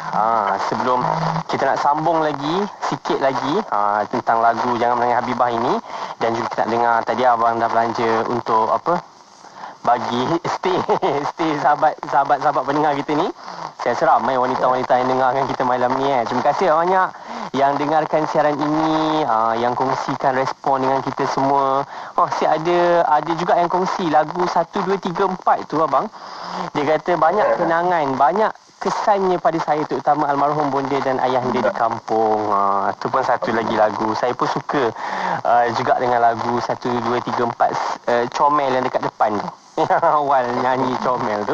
Sebelum kita nak sambung lagi, sikit lagi tentang lagu Jangan Menangis Habibah ini. Dan juga kita nak dengar tadi abang dah belanja untuk apa? Bagi stay sahabat-sahabat pendengar kita ni. Saya rasa ramai wanita-wanita yang dengarkan kita malam ni. Terima kasih banyak yang dengarkan siaran ini, yang kongsikan respon dengan kita semua. Ada juga yang kongsi lagu 1, 2, 3, 4 tu abang. Dia kata banyak kenangan, banyak kesannya pada saya, terutama almarhum bonda dan ayah dia di kampung. Tu pun satu lagi lagu. Saya pun suka juga dengan lagu 1, 2, 3, 4 Comel yang dekat depan tu. Awal nyanyi Comel tu.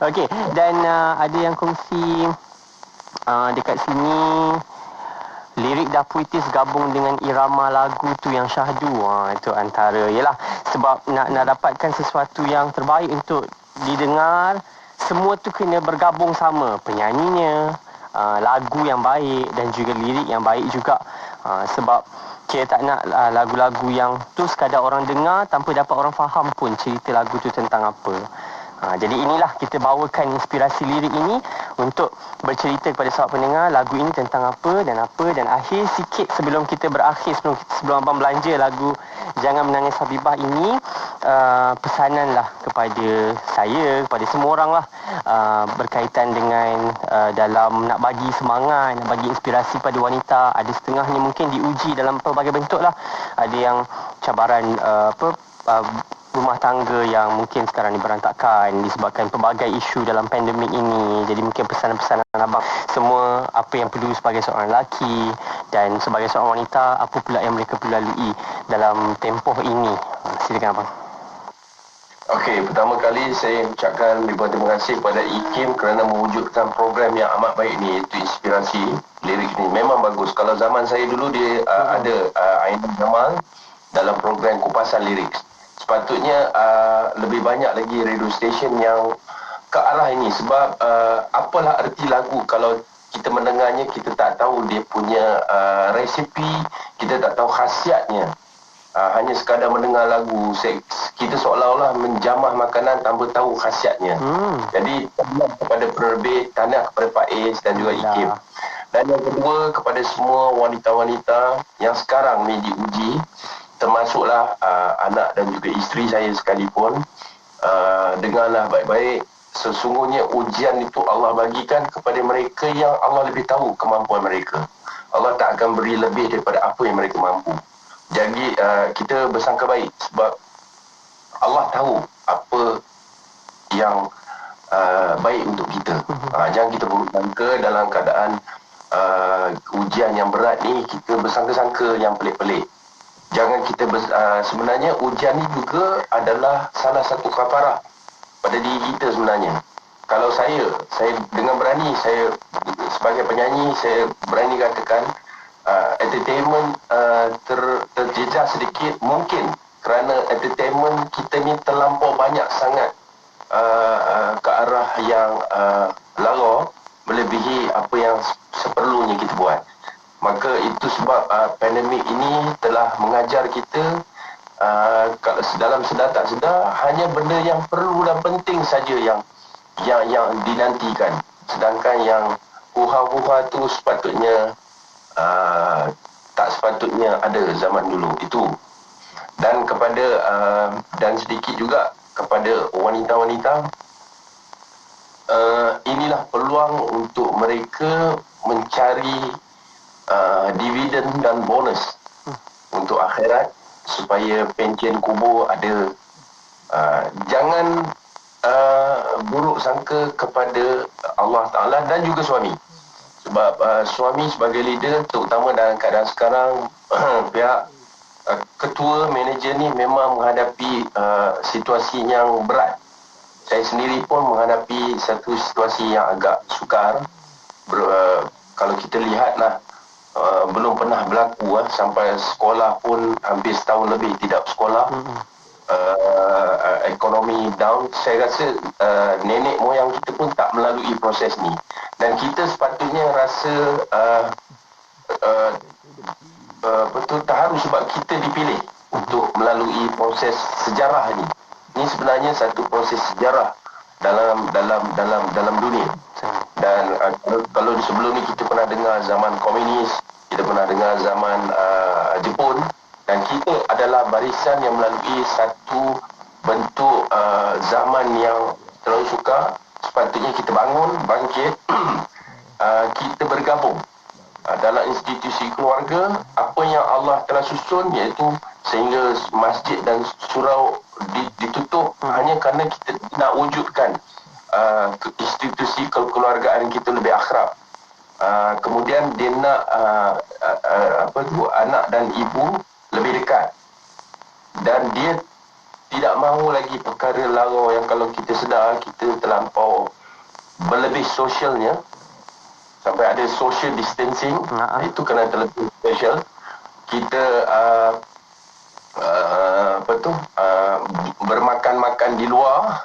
Okey, dan ada yang kongsi dekat sini lirik dah puitis gabung dengan irama lagu tu yang syahdu. Itu antara, yalah, sebab nak dapatkan sesuatu yang terbaik untuk didengar, semua tu kena bergabung sama. Penyanyinya, lagu yang baik dan juga lirik yang baik juga. Sebab kita tak nak lagu-lagu yang tu sekadar orang dengar tanpa dapat orang faham pun cerita lagu tu tentang apa. Jadi inilah kita bawakan inspirasi lirik ini untuk bercerita kepada sahabat pendengar lagu ini tentang apa. Dan akhir sikit sebelum kita berakhir, sebelum abang belanja lagu Jangan Menangis Habibah ini, pesananlah kepada saya, kepada semua orang lah, berkaitan dengan dalam nak bagi semangat, nak bagi inspirasi pada wanita. Ada setengahnya mungkin diuji dalam pelbagai bentuk lah. Ada yang cabaran rumah tangga yang mungkin sekarang ni berantakan disebabkan pelbagai isu dalam pandemik ini. Jadi mungkin pesanan-pesanan abang semua, apa yang perlu sebagai seorang lelaki dan sebagai seorang wanita, apa pula yang mereka perlu lalui dalam tempoh ini. Silakan abang. Okey, pertama kali saya ucapkan ribuan terima kasih kepada IKIM kerana mewujudkan program yang amat baik ni, iaitu inspirasi lirik ni. Memang bagus. Kalau zaman saya dulu dia ada Ainul Jamal dalam program kupasan lirik. Sepatutnya lebih banyak lagi radio station yang ke arah ini. Sebab apalah erti lagu kalau kita mendengarnya, kita tak tahu dia punya resipi, kita tak tahu khasiatnya. Hanya sekadar mendengar lagu, kita seolah-olah menjamah makanan tanpa tahu khasiatnya. Jadi tahniah kepada penerbit, tahniah kepada Pak Ais dan juga IKIM. Dan yang kedua, kepada semua wanita-wanita yang sekarang ni diuji, termasuklah anak dan juga isteri saya sekalipun. Dengarlah baik-baik. Sesungguhnya ujian itu Allah bagikan kepada mereka yang Allah lebih tahu kemampuan mereka. Allah tak akan beri lebih daripada apa yang mereka mampu. Jadi kita bersangka baik sebab Allah tahu apa yang baik untuk kita. Jangan kita buruk sangka dalam keadaan ujian yang berat ni, kita bersangka-sangka yang pelik-pelik. Jangan kita sebenarnya ujian ni juga adalah salah satu kafarah pada diri kita sebenarnya. Kalau saya dengan berani, saya sebagai penyanyi, saya berani katakan entertainment terjejas sedikit mungkin kerana entertainment kita ni terlampau banyak sangat ke arah yang lara melebihi apa yang seperlunya kita buat. Maka itu sebab pandemik ini telah mengajar kita kalau dalam sedar tak sedar, hanya benda yang perlu dan penting saja yang dinantikan. Sedangkan yang huha-huha tu sepatutnya tak sepatutnya ada zaman dulu itu. Dan kepada dan sedikit juga kepada wanita-wanita, inilah peluang untuk mereka mencari dividen dan bonus untuk akhirat, supaya pension kubur ada. Jangan buruk sangka kepada Allah Ta'ala dan juga suami. Sebab suami sebagai leader, terutama dalam keadaan sekarang, pihak ketua manager ni memang menghadapi situasi yang berat. Saya sendiri pun menghadapi satu situasi yang agak sukar. Kalau kita lihatlah, belum pernah berlaku sampai sekolah pun hampir setahun lebih tidak bersekolah. Ekonomi down. Saya rasa nenek moyang kita pun tak melalui proses ni, dan kita sepatutnya rasa betul terharu sebab kita dipilih untuk melalui proses sejarah ni. Ini sebenarnya satu proses sejarah dalam dunia. Dan kalau sebelum ni kita pernah dengar zaman komunis, kita pernah dengar zaman Jepun, dan kita adalah barisan yang melalui satu bentuk zaman yang terlalu sukar. Sepatutnya kita bangun, bangkit, kita bergabung dalam institusi keluarga. Apa yang Allah telah susun, iaitu sehingga masjid dan surau ditutup hanya kerana kita nak wujudkan institusi kekeluargaan kita lebih akrab. Kemudian dia nak anak dan ibu lebih dekat, dan dia tidak mahu lagi perkara lara yang kalau kita sedar kita terlampau berlebih sosialnya, sampai ada social distancing. Itu kena terlebih social. Kita bermakan-makan di luar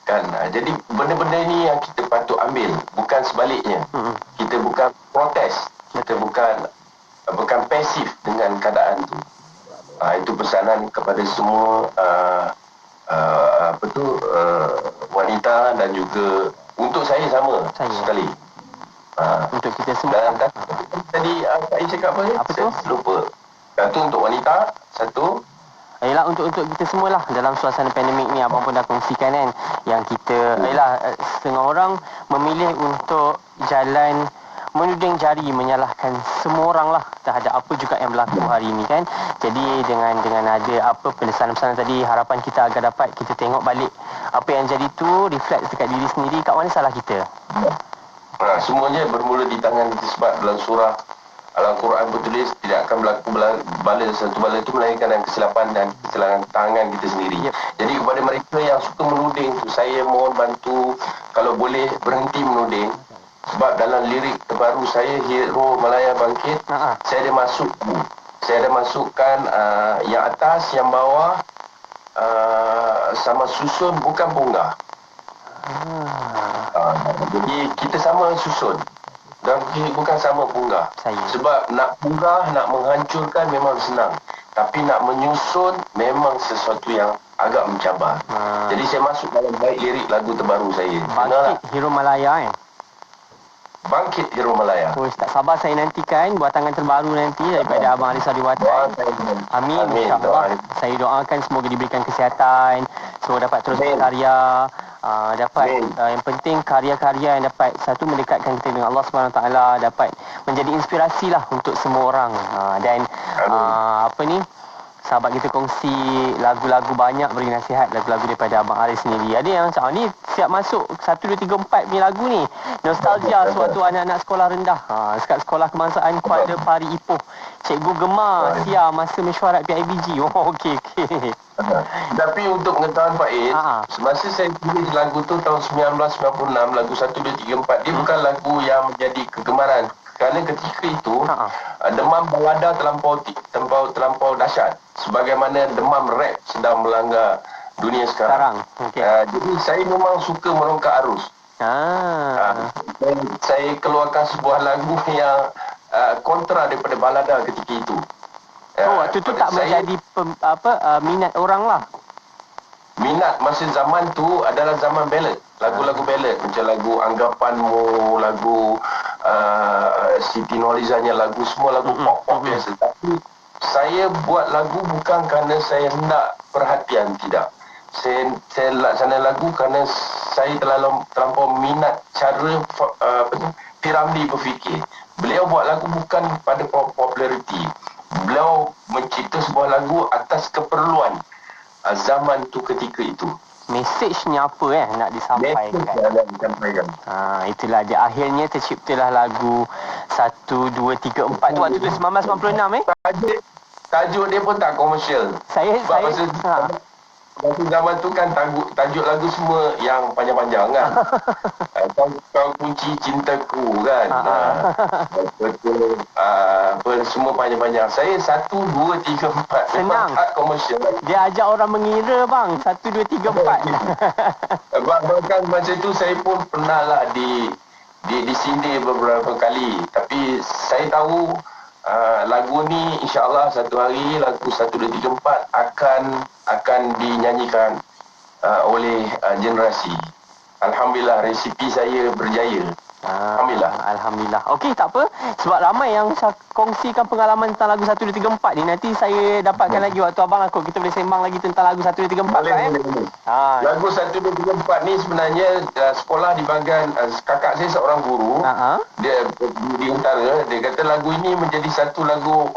kan. Jadi benda-benda ini yang kita patut ambil, bukan sebaliknya. Kita bukan protes, kita bukan pasif dengan keadaan itu. Itu pesanan kepada semua wanita, dan juga untuk saya sama sekali. Untuk kita semua. Dan tadi saya cakap apa ni? Apa tu? Saya lupa. Satu untuk wanita, satu Yalah, untuk kita semualah dalam suasana pandemik ni, abang pun dah kongsikan kan, yang kita setengah orang memilih untuk jalan menuding jari, menyalahkan semua orang lah terhadap apa juga yang berlaku hari ini kan. Jadi dengan ada apa pesanan-pesanan tadi, harapan kita agar dapat kita tengok balik apa yang jadi tu, reflect dekat diri sendiri, kat mana salah kita. Semuanya bermula di tangan kita, sebab dalam surah Al-Quran bertulis tidak akan berlaku bala satu bala itu melainkan dengan kesilapan dan kesalahan tangan kita sendiri. Jadi kepada mereka yang suka menuding tu, saya mohon bantu kalau boleh berhenti menuding. Sebab dalam lirik terbaru saya, Hero Malaya Bangkit, saya ada masukkan yang atas, yang bawah sama susun, bukan punggah. Jadi kita sama susun dan bukan sama punggah. Sebab nak punggah, nak menghancurkan memang senang, tapi nak menyusun memang sesuatu yang agak mencabar. Jadi saya masuk dalam bait lirik lagu terbaru saya. Bangkit Hero Malaya kan? Bangkit Hero Malaya. Tak sabar saya nantikan buatangan terbaru nanti daripada Abang Aris Adiwatan. Amin. InsyaAllah. Saya doakan semoga diberikan kesihatan, semoga dapat terus berkarya, dapat yang penting karya-karya yang dapat satu mendekatkan kita dengan Allah SWT, dapat menjadi inspirasi lah untuk semua orang. Dan sahabat kita kongsi lagu-lagu banyak beri nasihat, lagu-lagu daripada Abang Aris sendiri. Ada yang macam ni siap masuk 1, 2, 3, 4 punya lagu ni. Nostalgia suatu anak-anak sekolah rendah. Dekat sekolah kebangsaan Kuala Pari Ipoh. Cikgu gemar Sia masa mesyuarat PIBG. Okey. Tapi untuk pengetahuan Pak Aid, semasa saya tulis lagu tu tahun 1996, lagu 1, 2, 3, 4, dia bukan lagu yang menjadi kegemaran. Kerana ketika itu demam balada terlampau dahsyat, sebagaimana demam rap sedang melanggar dunia sekarang. Jadi saya memang suka merongkak arus. Saya keluarkan sebuah lagu yang kontra daripada balada ketika itu. waktu tu tak menjadi minat orang lah. Minat masa zaman tu adalah zaman ballad. Lagu-lagu ballad. Macam lagu Anggapanmu, lagu Siti Nurhalizanya, lagu semua lagu pop-pop biasa. Tapi saya buat lagu bukan kerana saya nak perhatian, tidak. Saya laksana lagu kerana saya terlampau minat cara Piramli berfikir. Beliau buat lagu bukan pada populariti. Beliau mencipta sebuah lagu atas keperluan zaman tu ketika itu. Mesejnya apa nak disampaikan? Mesej yang disampaikan. Itulah dia, akhirnya terciptalah lagu 1, 2, 3, 4 tu waktu tu 1996 Tajuk dia pun tak komersial. Masa zaman tu kan tajuk lagu semua yang panjang-panjang kan. Kau kunci cintaku kan. Betul. Semua panjang-panjang. Saya 1, 2, 3, 4. Senang. Tak komersial. Dia ajak orang mengira bang. 1, 2, 3, 4. Bahkan masa tu saya pun pernah lah disindir beberapa kali. Tapi saya tahu lagu ni insyaAllah satu hari lagu 1, 2, 3, 4 akan dinyanyikan oleh generasi. Alhamdulillah resipi saya berjaya. Alhamdulillah. Okey, tak apa. Sebab ramai yang kongsikan pengalaman tentang lagu 1, 2, 3, 4 ni. Nanti saya dapatkan lagi waktu abang aku. Kita boleh sembang lagi tentang lagu 1, 2, 3, 4 kan? Lagu 1, 2, 3, 4 ni sebenarnya sekolah di bahagian kakak saya seorang guru. Dia di utara. Dia kata lagu ini menjadi satu lagu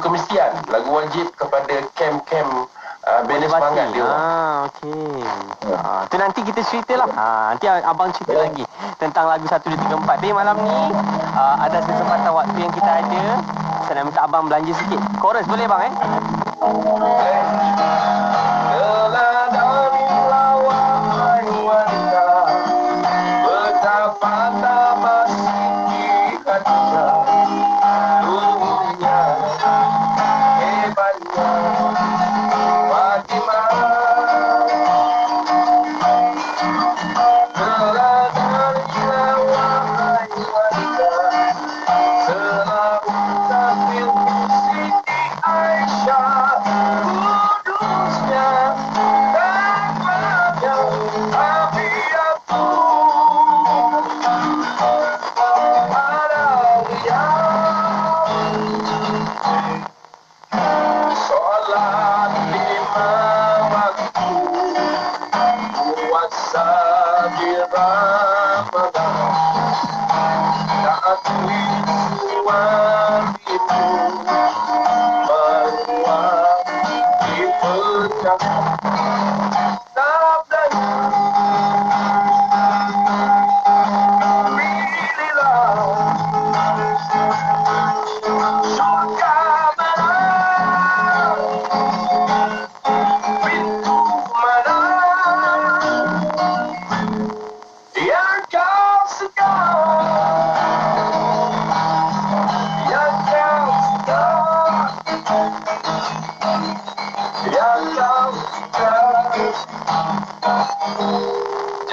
kemestian. Lagu wajib kepada kem-kem bina semangat dia. Okey. Tu nanti kita ceritalah. Nanti abang cerita lagi tentang lagu 1, 2, 3, 4. Tapi malam ni ada kesempatan waktu yang kita ada. Saya nak minta abang belanja sikit. Chorus boleh bang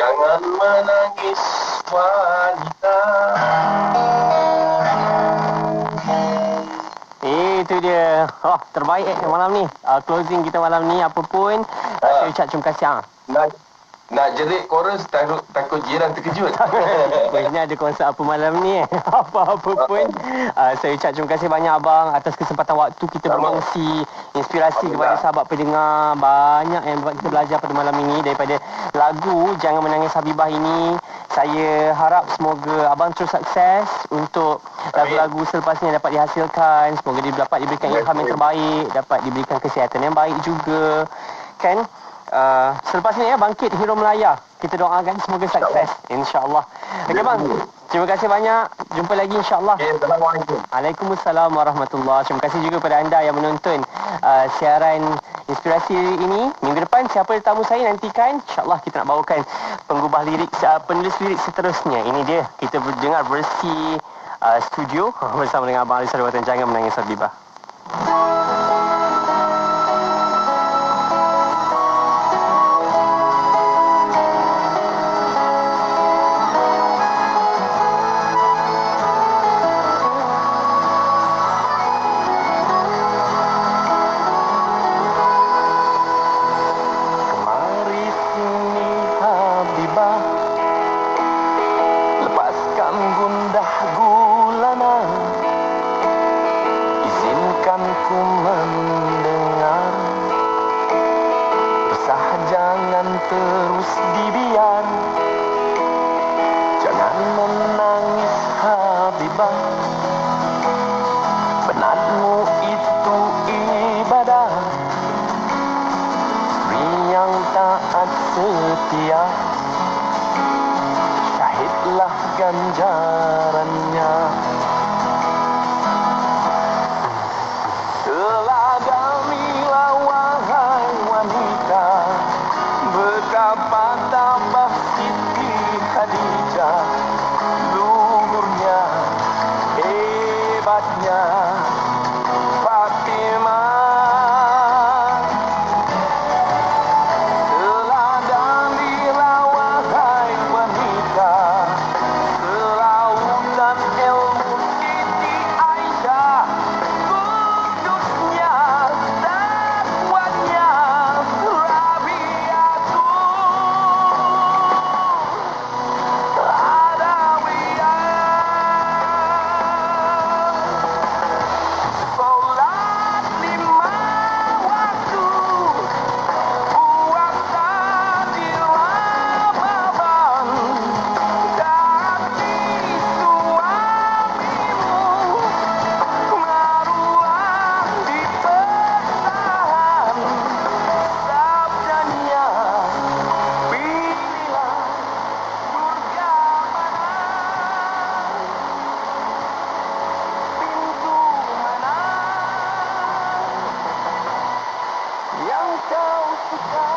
Jangan menangis wanita. Itu dia. Terbaik malam ni. Closing kita malam ni. Apa pun saya ucap terima kasih. Nak jerit chorus takut jiran terkejut. Ini ada konsert apa malam ni Apa-apa pun saya ucap terima kasih banyak abang atas kesempatan waktu kita berkongsi inspirasi kepada sahabat pendengar. Banyak yang buat kita belajar pada malam ini daripada lagu Jangan Menangis Habibah ini. Saya harap semoga abang terus sukses untuk lagu-lagu selepasnya dapat dihasilkan. Semoga dia dapat diberikan ilham yang terbaik, dapat diberikan kesihatan yang baik juga kan. Selepas ni bangkit Hero Melaya. Kita doakan semoga sukses insya-Allah. Okey bang. Terima kasih banyak. Jumpa lagi insya-Allah. Assalamualaikum. Waalaikumsalam warahmatullahi. Terima kasih juga kepada anda yang menonton siaran inspirasi ini. Minggu depan siapa tetamu saya nantikan. Insya-Allah kita nak bawakan penggubah lirik penulis lirik seterusnya. Ini dia. Kita dengar versi studio bersama dengan Abang Ali Sarwatan Jangan Menangis Habibah. terus dibiar. Jangan menangis Habibah, penatmu itu ibadah. Istri yang taat setia, syahidlah ganjarannya. Teladanilah wahai wanita, betapa tabah Siti Khadijah, luhurnya, hebatnya Fatimah. Teladanilah wahai wanita, kelautan ilmu Siti Aisyah, kudusnya dan kuatnya Rabi'atu Adawiyah. Salat 5 waktu, puasa di Ramadan, ganti suamimu, maruah dipertahan, sabdanya pilihlah surga mana, pintu mana yang kau suka.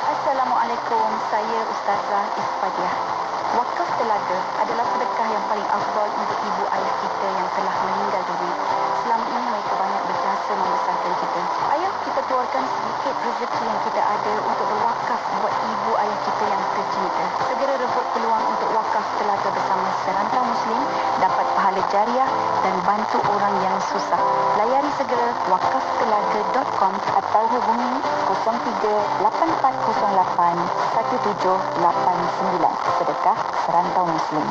Assalamualaikum, saya Ustazah Isfadiah. Wakaf telaga adalah sedekah yang paling afdal untuk ibu ayah kita yang telah meninggal dunia. Selama ini mereka banyak berjasa membesarkan kita. Ayo kita keluarkan sedikit rezeki yang kita ada untuk berwakaf buat ibu ayah kita yang tercinta. Segera rebut peluang untuk wakaf telaga bersama Serantau Muslim, dapat pahala jariah dan bantu orang yang susah. Layari segera wakaftelaga.com atau hubungi 03-8408-1789. Sedekah Serantau Muslim.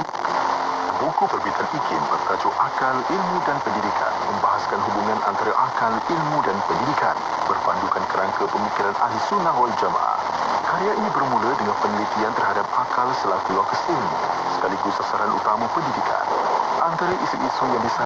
Buku perbitan IKIM bertajuk Akal, Ilmu dan Pendidikan membahaskan hubungan antara akal, ilmu dan pendidikan berpandukan kerangka pemikiran Ahli Sunnah wal Jamaah. Karya ini bermula dengan penelitian terhadap akal selaku lokus ilmu sekaligus sasaran utama pendidikan. Antara isu-isu yang